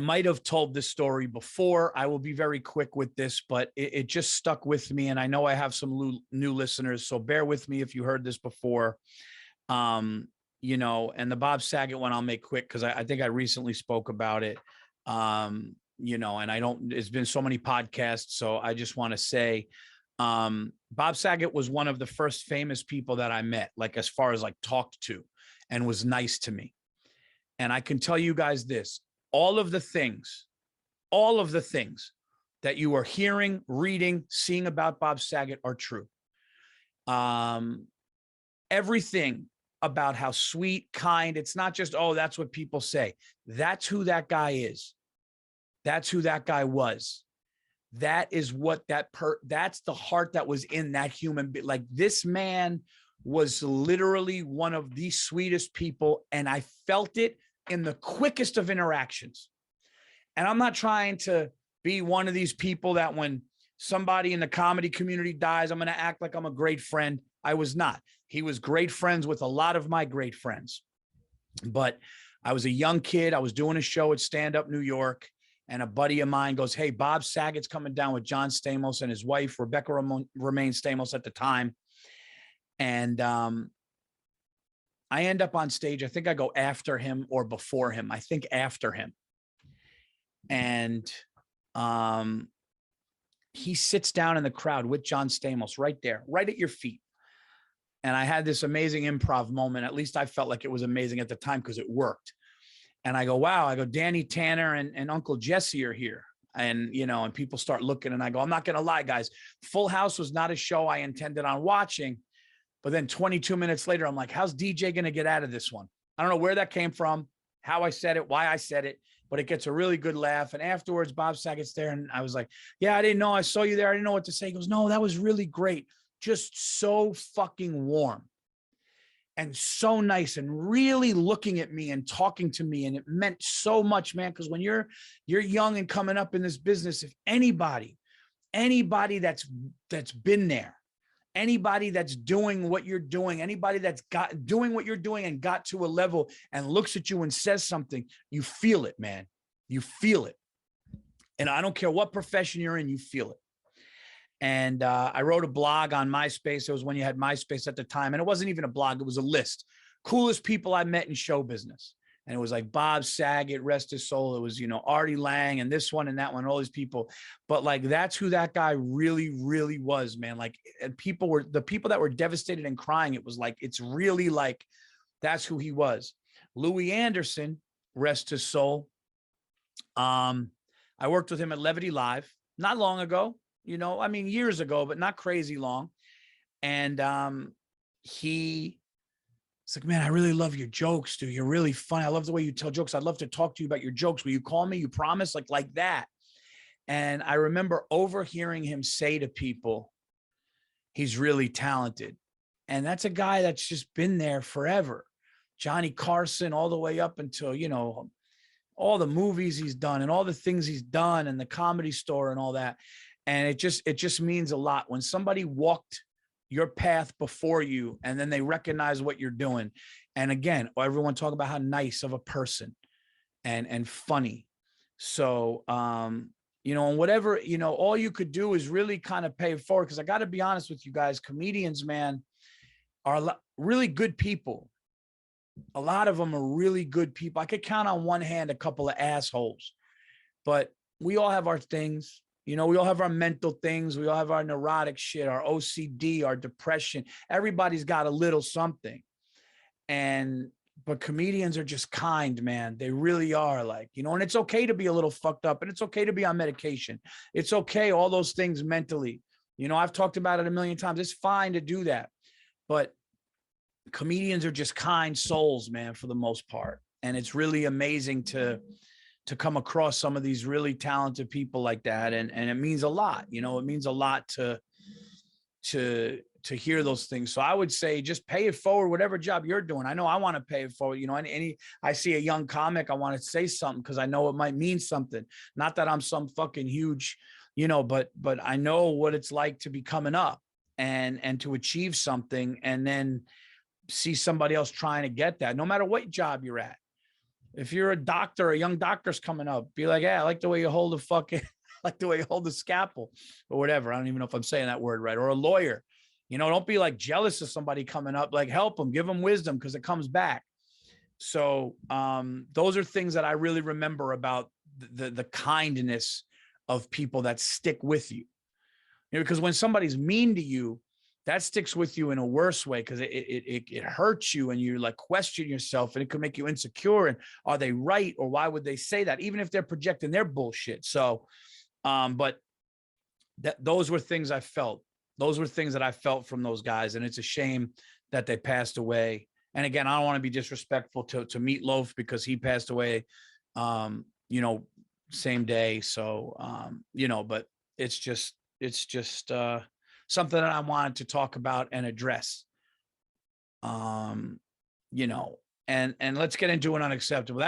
might have told this story before. I will be very quick with this, but it just stuck with me. And I know I have some new listeners, so bear with me if you heard this before. You know, and the Bob Saget one I'll make quick because I think I recently spoke about it. You know, and it's been so many podcasts. So I just want to say, Bob Saget was one of the first famous people that I met, like as far as like talked to and was nice to me. And I can tell you guys this, all of the things that you are hearing, reading, seeing about Bob Saget are true. Everything about how sweet, kind, it's not just, oh, that's what people say. That's who that guy is. That's who that guy was. That is what that's the heart that was in that human being. Like, this man was literally one of the sweetest people. And I felt it in the quickest of interactions. And I'm not trying to be one of these people that when somebody in the comedy community dies, I'm going to act like I'm a great friend. I was not. He was great friends with a lot of my great friends. But I was a young kid. I was doing a show at Stand Up New York. And a buddy of mine goes, hey, Bob Saget's coming down with John Stamos and his wife, Rebecca Romaine Stamos at the time. And I end up on stage. I think I go after him or before him. I think after him. And he sits down in the crowd with John Stamos right there, right at your feet. And I had this amazing improv moment. At least I felt like it was amazing at the time because it worked. And I go, wow, I go, Danny Tanner and Uncle Jesse are here. And, you know, and people start looking and I go, I'm not going to lie, guys. Full House was not a show I intended on watching. But then 22 minutes later, I'm like, how's DJ going to get out of this one? I don't know where that came from, how I said it, why I said it, but it gets a really good laugh. And afterwards, Bob Saget's there. And I was like, yeah, I didn't know. I saw you there. I didn't know what to say. He goes, no, that was really great. Just so fucking warm. And so nice and really looking at me and talking to me. And it meant so much, man. Because when you're young and coming up in this business, if anybody that's been there, anybody that's doing what you're doing, anybody that's doing what you're doing and got to a level and looks at you and says something, you feel it, man. You feel it. And I don't care what profession you're in, you feel it. And I wrote a blog on MySpace. It was when you had MySpace at the time. And it wasn't even a blog. It was a list. Coolest people I met in show business. And it was like Bob Saget, rest his soul. It was, you know, Artie Lang and this one and that one, all these people. But like, that's who that guy really, really was, man. Like, and the people that were devastated and crying. It was like, it's really like, that's who he was. Louie Anderson, rest his soul. I worked with him at Levity Live not long ago. You know, I mean, years ago, but not crazy long. And it's like, man, I really love your jokes, dude. You're really funny. I love the way you tell jokes. I'd love to talk to you about your jokes. Will you call me? You promise? Like that. And I remember overhearing him say to people, he's really talented. And that's a guy that's just been there forever. Johnny Carson, all the way up until, you know, all the movies he's done and all the things he's done and the Comedy Store and all that. And it just means a lot when somebody walked your path before you and then they recognize what you're doing. And again, everyone talk about how nice of a person and funny. So, you know, and whatever, you know, all you could do is really kind of pay it forward. Cause I got to be honest with you guys, comedians, man, are really good people. A lot of them are really good people. I could count on one hand a couple of assholes, but we all have our things. You know, we all have our mental things. We all have our neurotic shit, our OCD, our depression. Everybody's got a little something. But comedians are just kind, man. They really are, like, you know, and it's okay to be a little fucked up and it's okay to be on medication. It's okay. All those things mentally, you know, I've talked about it a million times. It's fine to do that. But comedians are just kind souls, man, for the most part. And it's really amazing to come across some of these really talented people like that. And it means a lot, you know, it means a lot to hear those things. So I would say just pay it forward, whatever job you're doing. I know I want to pay it forward, you know, I see a young comic, I want to say something because I know it might mean something. Not that I'm some fucking huge, you know, but I know what it's like to be coming up and to achieve something and then see somebody else trying to get that, no matter what job you're at. If you're a doctor, a young doctor's coming up, be like, yeah, I like the way you hold the fucking, like the way you hold the scalpel or whatever. I don't even know if I'm saying that word right. Or a lawyer, you know, don't be like jealous of somebody coming up, like help them, give them wisdom because it comes back. So those are things that I really remember about the kindness of people that stick with you. You know, because when somebody's mean to you, that sticks with you in a worse way because it hurts you and you like question yourself and it could make you insecure. And are they right? Or why would they say that? Even if they're projecting their bullshit. So, but those were things I felt. Those were things that I felt from those guys. And it's a shame that they passed away. And again, I don't want to be disrespectful to Meatloaf because he passed away, you know, same day. So, you know, but it's just something that I wanted to talk about and address. You know, and let's get into an unacceptable.